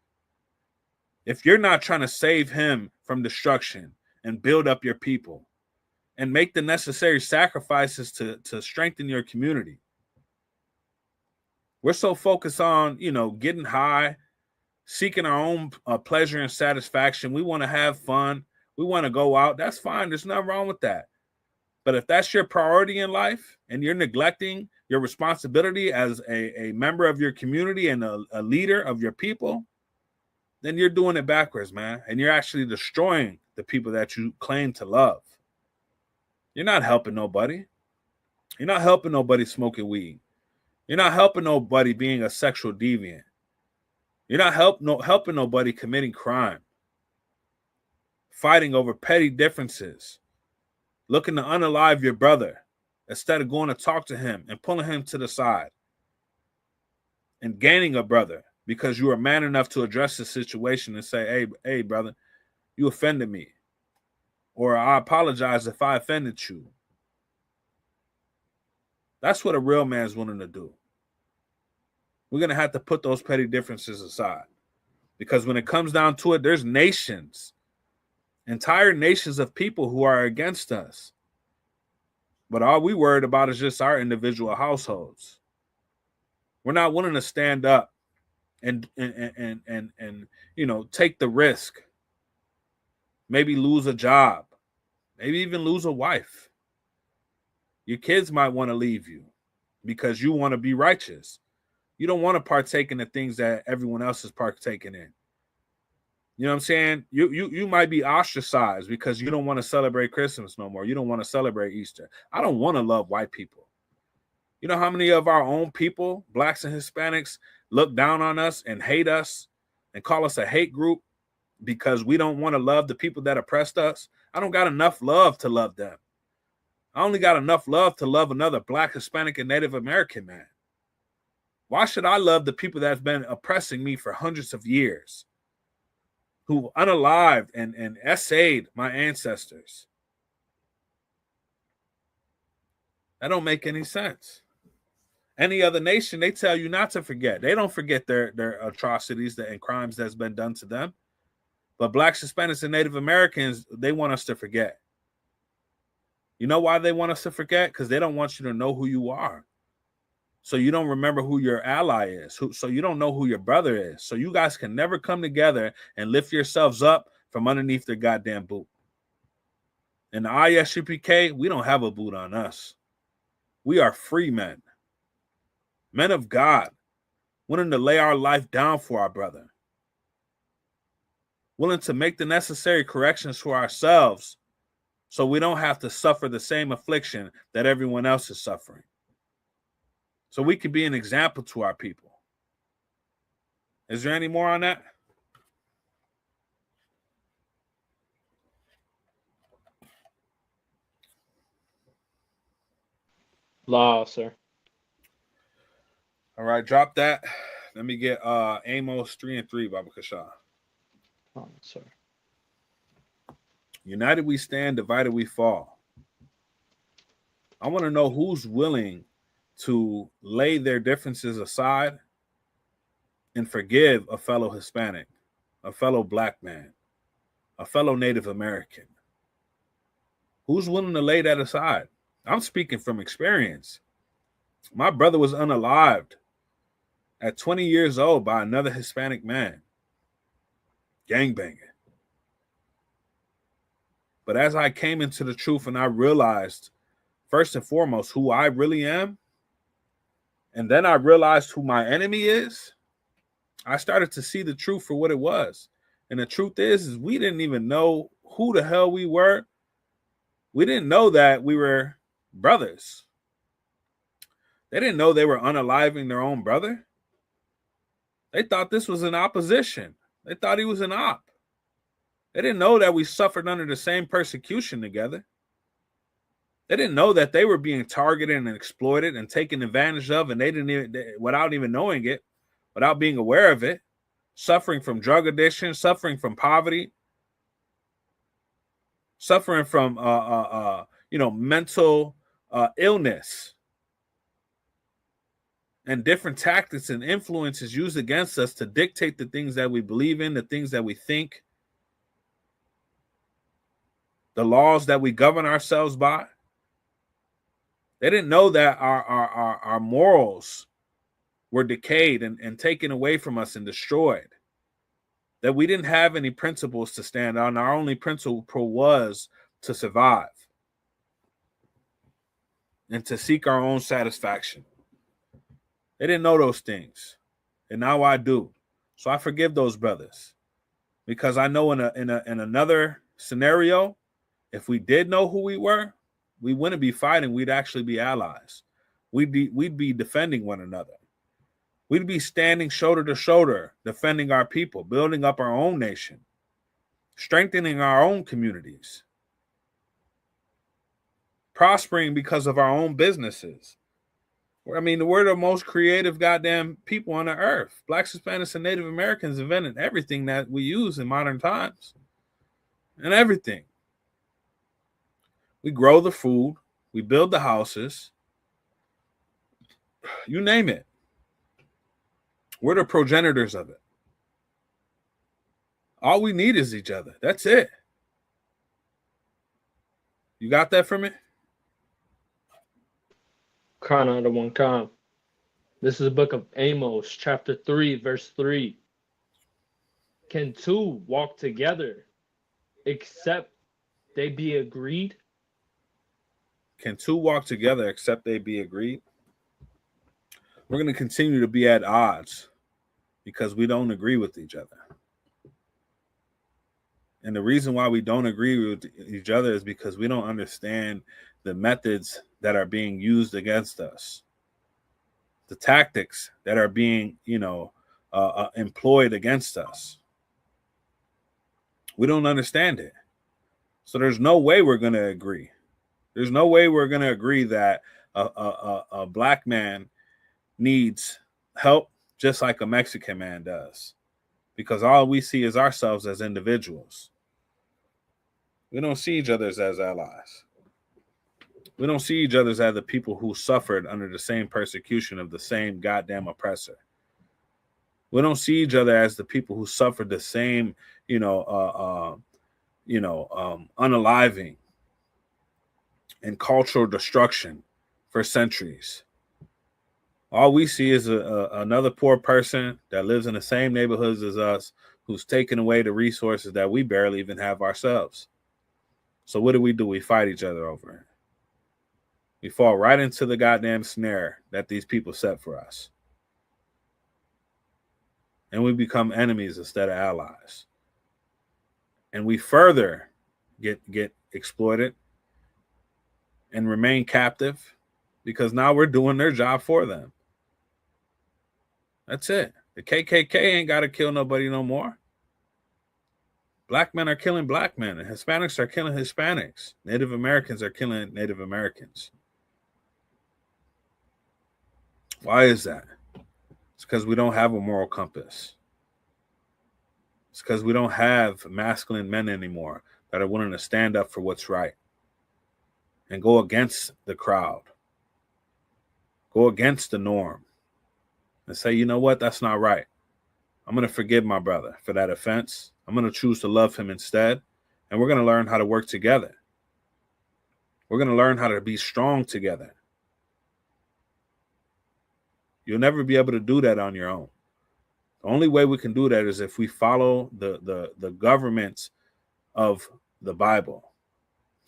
if you're not trying to save him from destruction and build up your people and make the necessary sacrifices to strengthen your community. We're so focused on, getting high, seeking our own pleasure and satisfaction. We want to have fun. We want to go out. That's fine. There's nothing wrong with that. But if that's your priority in life and you're neglecting your responsibility as a member of your community and a leader of your people, then you're doing it backwards, man. And you're actually destroying the people that you claim to love. You're not helping nobody. You're not helping nobody smoking weed. You're not helping nobody being a sexual deviant. You're not helping nobody committing crime, fighting over petty differences, looking to unalive your brother instead of going to talk to him and pulling him to the side and gaining a brother because you are man enough to address the situation and say, hey, brother, you offended me. Or I apologize if I offended you. That's what a real man's willing to do. We're going to have to put those petty differences aside. Because when it comes down to it, there's nations, entire nations of people who are against us. But all we worried about is just our individual households. We're not willing to stand up and take the risk. Maybe lose a job. Maybe even lose a wife. Your kids might want to leave you because you want to be righteous. You don't want to partake in the things that everyone else is partaking in. You know what I'm saying? You might be ostracized because you don't want to celebrate Christmas no more. You don't want to celebrate Easter. I don't want to love white people. You know how many of our own people, blacks and Hispanics, look down on us and hate us and call us a hate group because we don't want to love the people that oppressed us? I don't got enough love to love them. I only got enough love to love another black, Hispanic, and Native American man. Why should I love the people that's been oppressing me for hundreds of years, who unalived and essayed my ancestors? That don't make any sense. Any other nation, they tell you not to forget. They don't forget their atrocities and crimes that's been done to them. But blacks, Hispanics, and Native Americans, they want us to forget. You know why they want us to forget? Because they don't want you to know who you are. So you don't remember who your ally is. So you don't know who your brother is. So you guys can never come together and lift yourselves up from underneath their goddamn boot. In the ISUPK, we don't have a boot on us. We are free men. Men of God, willing to lay our life down for our brother. Willing to make the necessary corrections for ourselves so we don't have to suffer the same affliction that everyone else is suffering. So we can be an example to our people. Is there any more on that? Law, sir. All right, drop that. Let me get Amos 3:3, Baba Kasha. Oh, sir. United we stand, divided we fall. I want to know who's willing to lay their differences aside and forgive a fellow Hispanic, a fellow black man, a fellow Native American. Who's willing to lay that aside? I'm speaking from experience. My brother was unalived at 20 years old by another Hispanic man. Gangbanging. But as I came into the truth and I realized, first and foremost, who I really am, and then I realized who my enemy is, I started to see the truth for what it was. And the truth is we didn't even know who the hell we were. We didn't know that we were brothers. They didn't know they were unaliving their own brother. They thought this was an opposition. They thought he was an op. They didn't know that we suffered under the same persecution together. They didn't know that they were being targeted and exploited and taken advantage of, and they didn't even, without even knowing it, without being aware of it, suffering from drug addiction, suffering from poverty, suffering from mental illness, and different tactics and influences used against us to dictate the things that we believe in, the things that we think, the laws that we govern ourselves by. They didn't know that our morals were decayed and taken away from us and destroyed. That we didn't have any principles to stand on. Our only principle was to survive and to seek our own satisfaction. They didn't know those things, and now I do. So I forgive those brothers, because I know in another scenario, if we did know who we were, we wouldn't be fighting. We'd actually be allies. We'd be defending one another. We'd be standing shoulder to shoulder, defending our people, building up our own nation, strengthening our own communities, prospering because of our own businesses. I mean, we're the most creative goddamn people on the earth. Blacks, Hispanics, and Native Americans invented everything that we use in modern times. And everything. We grow the food. We build the houses. You name it. We're the progenitors of it. All we need is each other. That's it. You got that for me? Khan out of one Khan. This is the book of Amos, chapter 3, verse 3. Can two walk together except they be agreed? Can two walk together except they be agreed? We're going to continue to be at odds because we don't agree with each other. And the reason why we don't agree with each other is because we don't understand the methods that are being used against us, the tactics that are being, employed against us. We don't understand it. So there's no way we're going to agree. There's no way we're going to agree that a black man needs help just like a Mexican man does, because all we see is ourselves as individuals. We don't see each other as allies. We don't see each other as the people who suffered under the same persecution of the same goddamn oppressor. We don't see each other as the people who suffered the same, unaliving and cultural destruction for centuries. All we see is another poor person that lives in the same neighborhoods as us, who's taken away the resources that we barely even have ourselves. So what do? We fight each other over it. We fall right into the goddamn snare that these people set for us. And we become enemies instead of allies. And we further get exploited and remain captive because now we're doing their job for them. That's it. The KKK ain't got to kill nobody no more. Black men are killing black men, and Hispanics are killing Hispanics. Native Americans are killing Native Americans. Why is that? It's because we don't have a moral compass. It's because we don't have masculine men anymore that are willing to stand up for what's right and go against the crowd, go against the norm, and say, you know what, that's not right. I'm going to forgive my brother for that offense. I'm going to choose to love him instead, and we're going to learn how to work together. We're going to learn how to be strong together. You'll never be able to do that on your own. The only way we can do that is if we follow the governments of the Bible,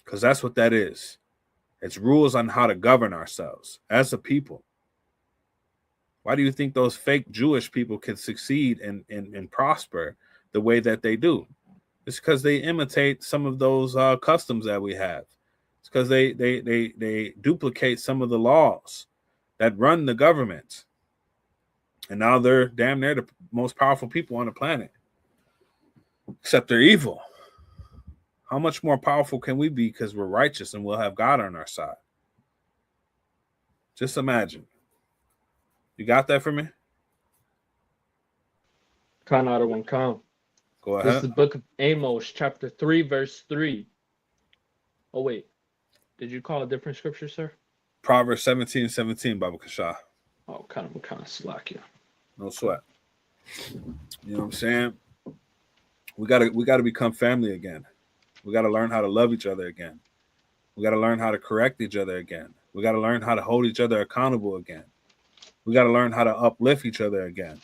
Because that's what that is. It's rules on how to govern ourselves as a people. Why do you think those fake Jewish people can succeed and prosper the way that they do? It's because they imitate some of those customs that we have. It's because they duplicate some of the laws that run the government. And now they're damn near the most powerful people on the planet. Except they're evil. How much more powerful can we be because we're righteous and we'll have God on our side? Just imagine. You got that for me? Khan out of one Khan. Go ahead. This is the book of Amos, chapter 3, verse 3. Oh, wait. Did you call a different scripture, sir? Proverbs 17:17, Baba Kasha. Oh, kind of slack you. No sweat. You know what I'm saying? We gotta become family again. We gotta learn how to love each other again. We gotta learn how to correct each other again. We gotta learn how to hold each other accountable again. We gotta learn how to uplift each other again.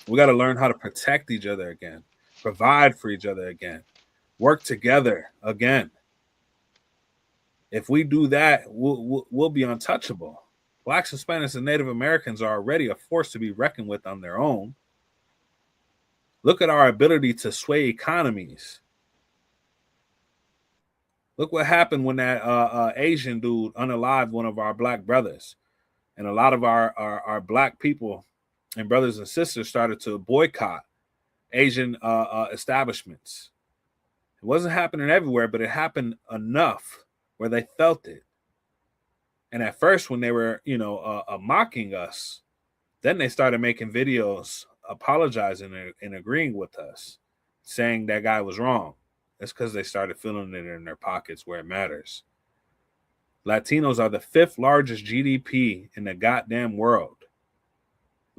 We gotta learn how to protect each other again, provide for each other again, work together again. If we do that, we'll be untouchable. Blacks, Hispanics, and Native Americans are already a force to be reckoned with on their own. Look at our ability to sway economies. Look what happened when that Asian dude unalived one of our black brothers. And a lot of our black people and brothers and sisters started to boycott Asian establishments. It wasn't happening everywhere, but it happened enough where they felt it. And at first, when they were, mocking us, then they started making videos apologizing and agreeing with us, saying that guy was wrong. That's because they started feeling it in their pockets where it matters. Latinos are the 5th largest GDP in the goddamn world.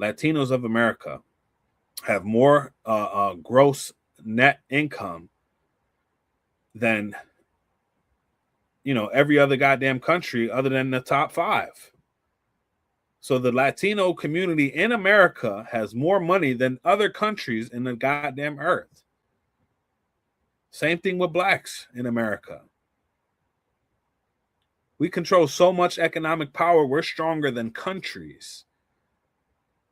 Latinos of America have more gross net income than every other goddamn country other than the top 5. So the Latino community in America has more money than other countries in the goddamn earth. Same thing with blacks in America. We control so much economic power, we're stronger than countries.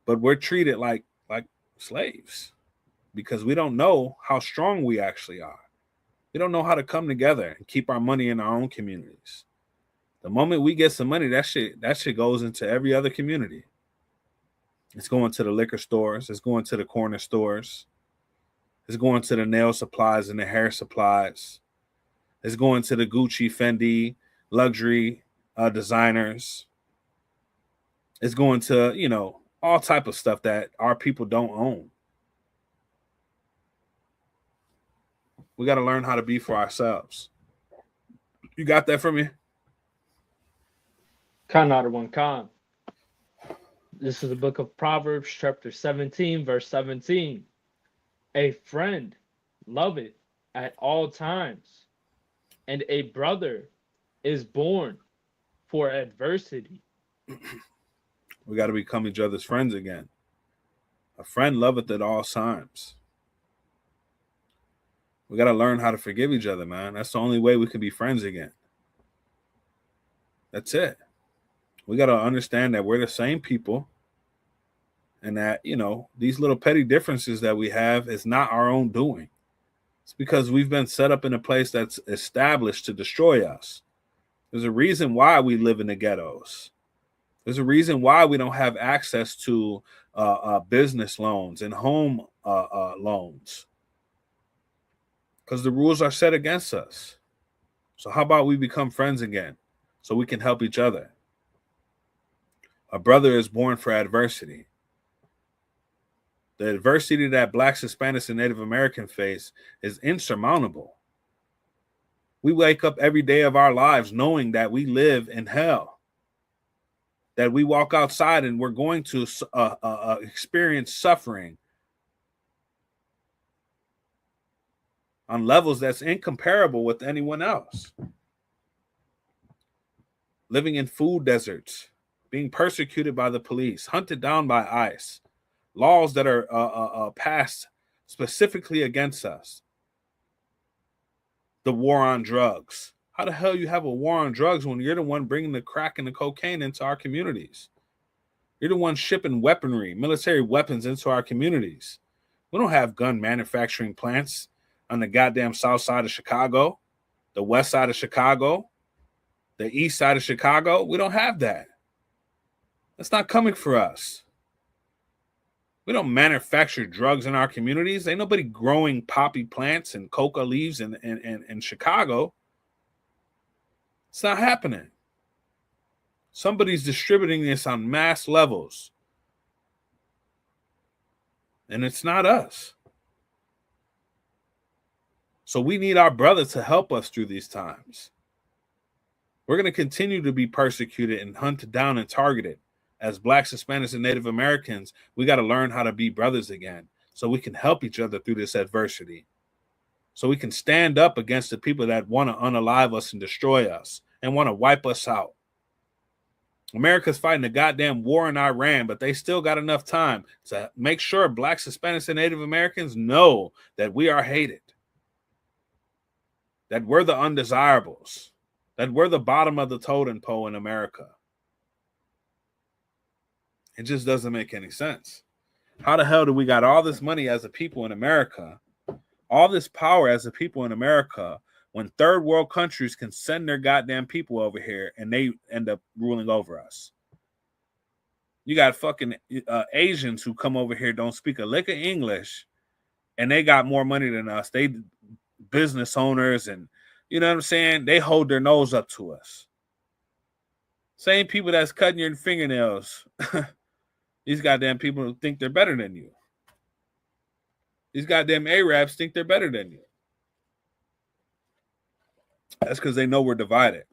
But we're treated like slaves because we don't know how strong we actually are. We don't know how to come together and keep our money in our own communities. The moment we get some money, that shit goes into every other community. It's going to the liquor stores. It's going to the corner stores. It's going to the nail supplies and the hair supplies. It's going to the Gucci, Fendi, luxury designers. It's going to, all type of stuff that our people don't own. We got to learn how to be for ourselves. You got that from me? Khan out of one Khan. This is the book of Proverbs, chapter 17, verse 17. A friend loveth at all times, and a brother is born for adversity. We got to become each other's friends again. A friend loveth at all times. We got to learn how to forgive each other, man. That's the only way we can be friends again. That's it. We got to understand that we're the same people and that, these little petty differences that we have is not our own doing. It's because we've been set up in a place that's established to destroy us. There's a reason why we live in the ghettos. There's a reason why we don't have access to business loans and home loans. Because the rules are set against us. So how about we become friends again so we can help each other? A brother is born for adversity. The adversity that blacks, Hispanics, and Native American face is insurmountable. We wake up every day of our lives knowing that we live in hell, that we walk outside and we're going to experience suffering on levels that's incomparable with anyone else. Living in food deserts, being persecuted by the police, hunted down by ICE, laws that are passed specifically against us. the war on drugs. How the hell you have a war on drugs when you're the one bringing the crack and the cocaine into our communities? You're the one shipping weaponry, military weapons into our communities. We don't have gun manufacturing plants on the goddamn south side of Chicago, the west side of Chicago, the east side of Chicago. We don't have that. That's not coming for us. We don't manufacture drugs in our communities. Ain't nobody growing poppy plants and coca leaves in Chicago. It's not happening. Somebody's distributing this on mass levels. And it's not us. So we need our brother to help us through these times. We're going to continue to be persecuted and hunted down and targeted. As Blacks, Hispanics, and Native Americans, we got to learn how to be brothers again so we can help each other through this adversity. So we can stand up against the people that want to unalive us and destroy us and want to wipe us out. America's fighting a goddamn war in Iran, but they still got enough time to make sure Blacks, Hispanics, and Native Americans know that we are hated, that we're the undesirables, that we're the bottom of the totem pole in America. It just doesn't make any sense. How the hell do we got all this money as a people in America, all this power as a people in America, when third world countries can send their goddamn people over here and they end up ruling over us? You got fucking Asians who come over here, don't speak a lick of English, and they got more money than us. They business owners, and you know what I'm saying? They hold their nose up to us. Same people that's cutting your fingernails. These goddamn people think they're better than you. These goddamn Arabs think they're better than you. That's because they know we're divided.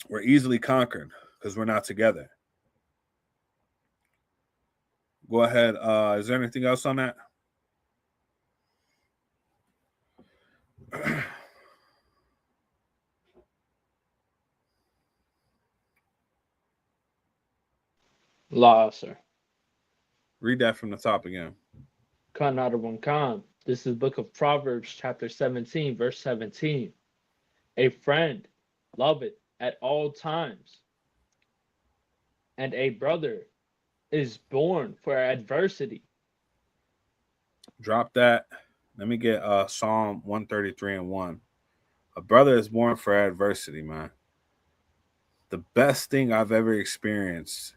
We're easily conquered because we're not together. Go ahead. Is there anything else on that? Law, sir. Read that from the top again. Khan out of one Khan. This is Book of Proverbs, chapter 17, verse 17. A friend loveth at all times, and a brother is born for adversity. Drop that. Let me get Psalm 133:1. A brother is born for adversity, man. The best thing I've ever experienced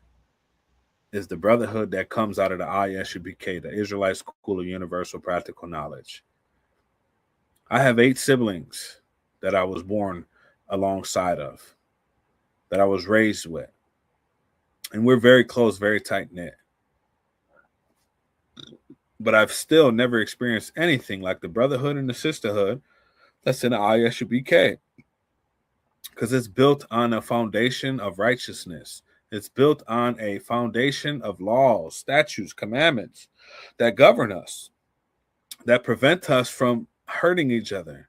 is the brotherhood that comes out of the ISUPK, the Israelite School of Universal Practical Knowledge. I have 8 siblings that I was born alongside of, that I was raised with. And we're very close, very tight-knit. But I've still never experienced anything like the brotherhood and the sisterhood that's in the ISUPK, because it's built on a foundation of righteousness. It's built on a foundation of laws, statutes, commandments that govern us, that prevent us from hurting each other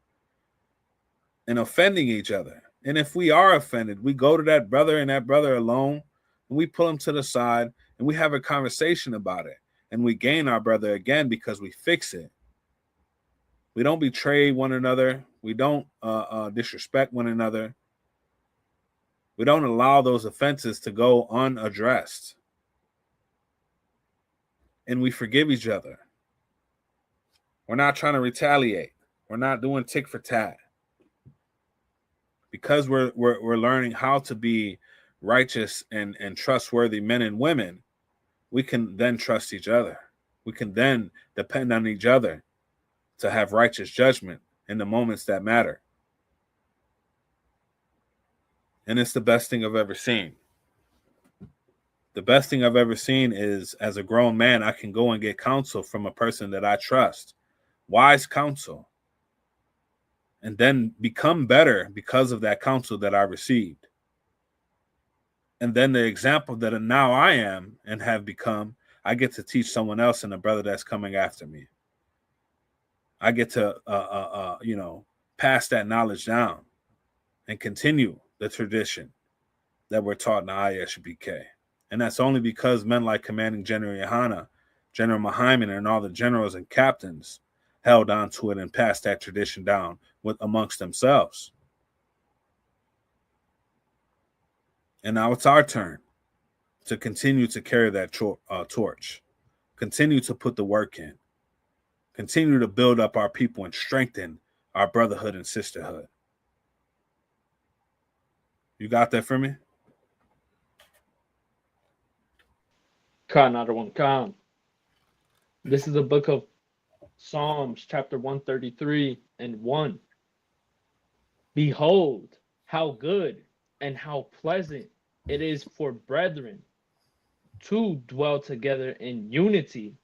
and offending each other. And if we are offended, we go to that brother and that brother alone, and we pull him to the side, and we have a conversation about it. And we gain our brother again because we fix it. We don't betray one another. We don't disrespect one another. We don't allow those offenses to go unaddressed. And we forgive each other. We're not trying to retaliate. We're not doing tick for tat. Because we're learning how to be righteous and trustworthy men and women, we can then trust each other. We can then depend on each other to have righteous judgment in the moments that matter. And it's the best thing I've ever seen. The best thing I've ever seen is, as a grown man, I can go and get counsel from a person that I trust. Wise counsel. And then become better because of that counsel that I received. And then the example that now I am and have become, I get to teach someone else and a brother that's coming after me. I get to, pass that knowledge down and continue the tradition that we're taught in the ISUPK. And that's only because men like Commanding General Yohana, General Mahaiman, and all the generals and captains held on to it and passed that tradition down amongst themselves. And now it's our turn to continue to carry that torch, continue to put the work in, continue to build up our people and strengthen our brotherhood and sisterhood. You got that for me? Khan, another one, Khan. This is the book of Psalms, chapter 133 and 1. Behold, how good and how pleasant it is for brethren to dwell together in unity.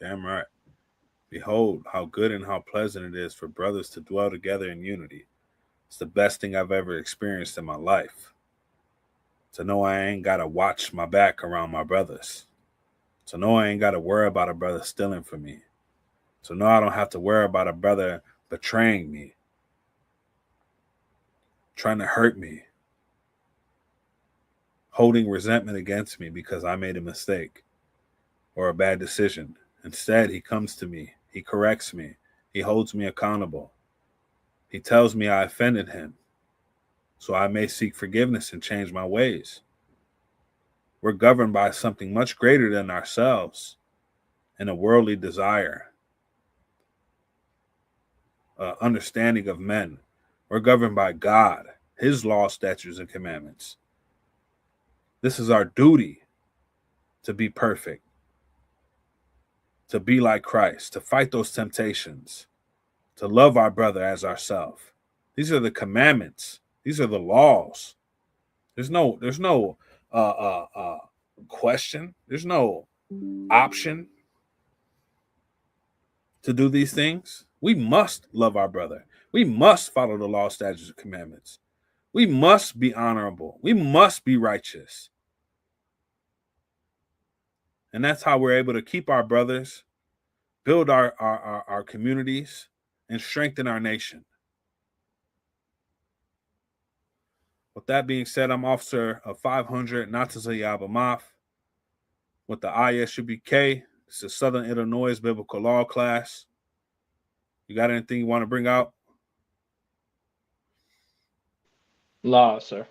Damn right. Behold, how good and how pleasant it is for brothers to dwell together in unity. It's the best thing I've ever experienced in my life. To know I ain't got to watch my back around my brothers. To know I ain't got to worry about a brother stealing from me. To know I don't have to worry about a brother betraying me, trying to hurt me, holding resentment against me because I made a mistake or a bad decision. Instead, he comes to me. He corrects me. He holds me accountable. He tells me I offended him, so I may seek forgiveness and change my ways. We're governed by something much greater than ourselves and a worldly desire, understanding of men. We're governed by God, his law, statutes, and commandments. This is our duty to be perfect, to be like Christ, to fight those temptations, to love our brother as ourselves. These are the commandments. These are the laws. There's no question. There's no option to do these things. We must love our brother. We must follow the law, statutes, and commandments. We must be honorable. We must be righteous. And that's how we're able to keep our brothers, build our communities, and strengthen our nation. With that being said, I'm Officer of 500 Nataza Yabamath with the ISUBK. This is Southern Illinois Biblical Law class. You got anything you want to bring out? Law, sir.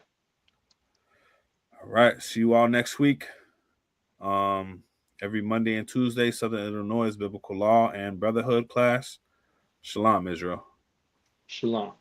All right. See you all next week. Every Monday and Tuesday, Southern Illinois Biblical Law and Brotherhood class. Shalom, Israel. Shalom.